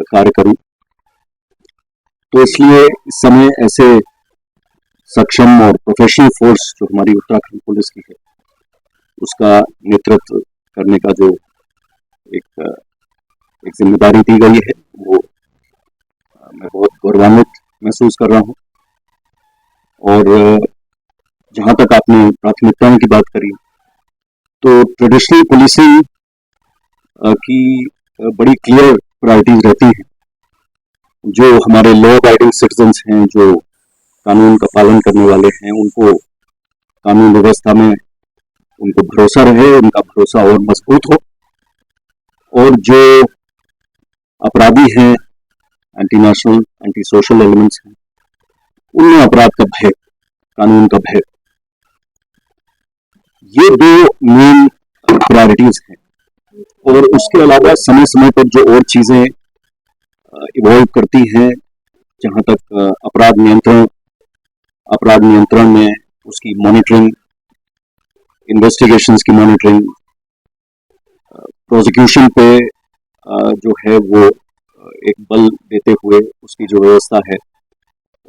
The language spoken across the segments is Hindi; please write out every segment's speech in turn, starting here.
कार्य करूं। तो इसलिए इस समय ऐसे सक्षम और प्रोफेशनल फोर्स जो हमारी उत्तराखंड पुलिस की है उसका नेतृत्व करने का जो एक जिम्मेदारी दी गई है वो मैं बहुत गौरवान्वित महसूस कर रहा हूं। और जहां तक आपने प्राथमिकताओं की बात करी तो ट्रेडिशनल पुलिसिंग की बड़ी क्लियर प्रायोरिटीज रहती हैं। जो हमारे लॉ अबाइडिंग सिटीजन्स हैं, जो कानून का पालन करने वाले हैं, उनको कानून व्यवस्था में उनको भरोसा रहे, उनका भरोसा और मजबूत हो। और जो अपराधी हैं, anti national anti social elements हैं, उनमें अपराध का भय, कानून का भय, ये दो मेन प्रायोरिटीज हैं। और उसके अलावा समय समय पर जो और चीजें इवॉल्व करती हैं, जहां तक अपराध नियंत्रण में उसकी मॉनिटरिंग, इन्वेस्टिगेशंस की मॉनिटरिंग, प्रोसिक्यूशन पे जो है वो एक बल देते हुए उसकी जो व्यवस्था है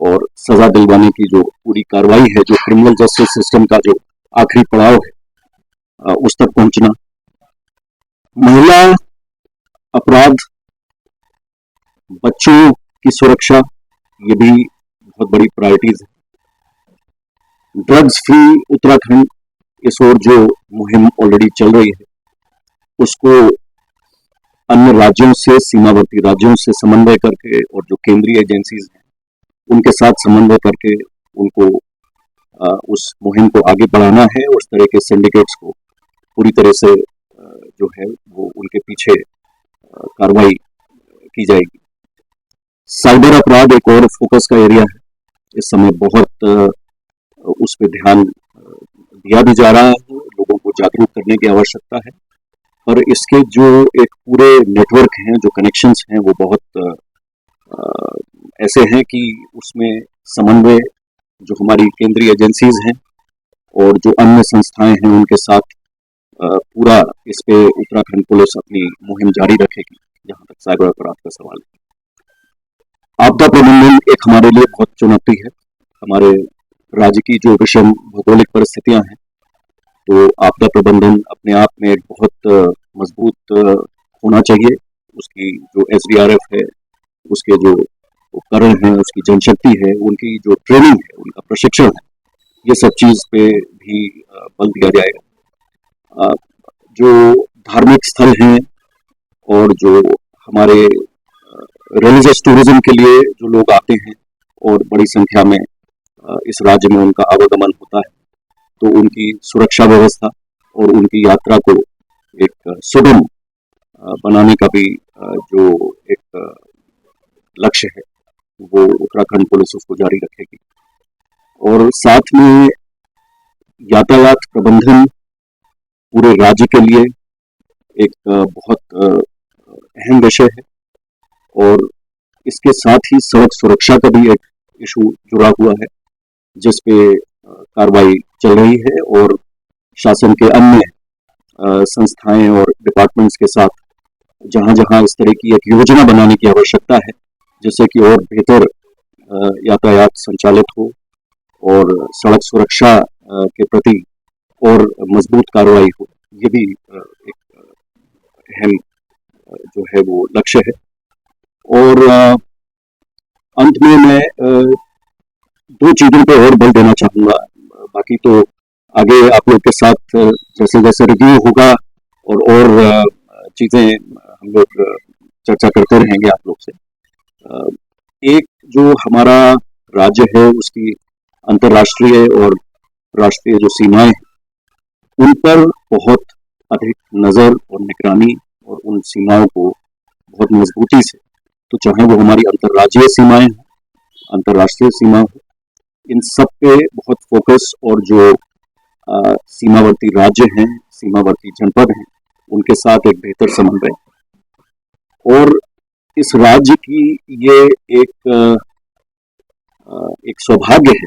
और सजा दिलवाने की जो पूरी कार्रवाई है, जो क्रिमिनल जस्टिस सिस्टम का जो आखिरी पड़ाव है उस तक पहुंचना। महिला अपराध, बच्चों की सुरक्षा, ये भी बहुत बड़ी प्रायोरिटीज है। ड्रग्स फ्री उत्तराखंड, इस ओर जो मुहिम ऑलरेडी चल रही है उसको अन्य राज्यों से, सीमावर्ती राज्यों से समन्वय करके और जो केंद्रीय एजेंसीज हैं उनके साथ समन्वय करके उनको उस मुहिम को आगे बढ़ाना है। उस तरह के सिंडिकेट्स को पूरी तरह से जो है वो उनके पीछे कार्रवाई की जाएगी। साइबर अपराध एक और फोकस का एरिया है। इस समय बहुत उस पर ध्यान दिया भी जा रहा है, लोगों को जागरूक करने की आवश्यकता है। पर इसके जो एक पूरे नेटवर्क हैं, जो कनेक्शंस हैं, वो बहुत ऐसे हैं कि उसमें समन्वय जो हमारी केंद्रीय एजेंसीज हैं और जो अन्य संस्थाएं हैं उनके साथ पूरा इस पे उत्तराखंड पुलिस अपनी मुहिम जारी रखेगी जहां तक साइबर अपराध का सवाल है। आपदा प्रबंधन एक हमारे लिए बहुत चुनौती है। हमारे राज्य की जो विषम भौगोलिक परिस्थितियां हैं, तो आपदा प्रबंधन अपने आप में एक बहुत मजबूत होना चाहिए। उसकी जो SDRF है, उसके जो उपकरण हैं, उसकी जनशक्ति है, उनकी जो ट्रेनिंग है, उनका प्रशिक्षण है, ये सब चीज पे भी बल दिया जाएगा। जो धार्मिक स्थल हैं और जो हमारे रिलीजियस टूरिज्म के लिए जो लोग आते हैं और बड़ी संख्या में इस राज्य में उनका आवागमन होता है, तो उनकी सुरक्षा व्यवस्था और उनकी यात्रा को एक सुगम बनाने का भी जो एक लक्ष्य है वो उत्तराखंड पुलिस उसको जारी रखेगी। और साथ में यातायात प्रबंधन पूरे राज्य के लिए एक बहुत अहम विषय है। और इसके साथ ही सड़क सुरक्षा का भी एक इशू जुड़ा हुआ है जिस पे कार्रवाई चल रही है और शासन के अन्य संस्थाएं और डिपार्टमेंट्स के साथ जहां जहां इस तरह की एक योजना बनाने की आवश्यकता है जिससे कि और बेहतर यातायात संचालित हो और सड़क सुरक्षा के प्रति और मजबूत कार्रवाई हो, ये भी एक अहम जो है वो लक्ष्य है। और अंत में मैं दो चीजों पे और बल देना चाहूंगा। बाकी तो आगे आप लोग के साथ जैसे जैसे रिव्यू होगा और चीजें हम लोग चर्चा करते रहेंगे आप लोग से। एक जो हमारा राज्य है उसकी अंतर्राष्ट्रीय और राष्ट्रीय जो सीमाएं हैं उन पर बहुत अधिक नजर और निगरानी और उन सीमाओं को बहुत मजबूती से, तो चाहे वो हमारी अंतर्राज्यीय सीमाएं हो, अंतर्राष्ट्रीय सीमा हो, इन सब पे बहुत फोकस और जो सीमावर्ती राज्य हैं, सीमावर्ती जनपद हैं, उनके साथ एक बेहतर समन्वय। और इस राज्य की ये एक सौभाग्य है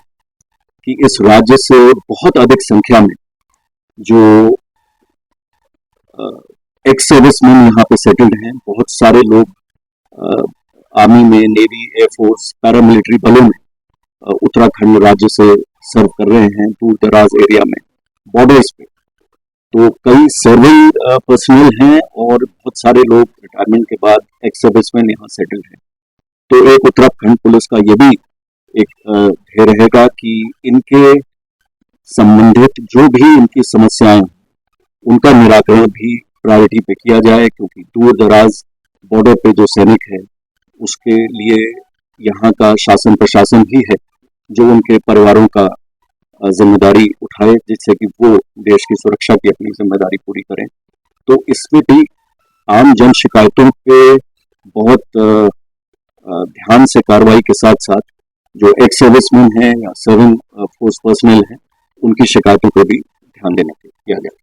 कि इस राज्य से बहुत अधिक संख्या में जो एक्स सर्विसमैन यहाँ पे सेटल्ड हैं, बहुत सारे लोग आर्मी में, नेवी, एयरफोर्स, पैरामिलिट्री बलों में उत्तराखंड राज्य से सर्व कर रहे हैं दूर दराज एरिया में, बॉर्डर्स पे। तो कई सर्विंग पर्सनल हैं और बहुत सारे लोग रिटायरमेंट के बाद एक्स सर्विसमैन यहाँ सेटल हैं। तो एक उत्तराखंड पुलिस का ये भी एक ध्येय रहेगा कि इनके संबंधित जो भी इनकी समस्याएं उनका निराकरण भी प्रायोरिटी पे किया जाए, क्योंकि दूर दराज बॉर्डर पे जो सैनिक है उसके लिए यहाँ का शासन प्रशासन ही है जो उनके परिवारों का जिम्मेदारी उठाए, जिससे कि वो देश की सुरक्षा की अपनी जिम्मेदारी पूरी करें। तो इसमें भी आम जन शिकायतों पे बहुत ध्यान से कार्रवाई के साथ साथ जो एक्स सर्विसमैन हैं या सर्विंग फोर्स पर्सनल हैं उनकी शिकायतों पर भी ध्यान देना किया जाए।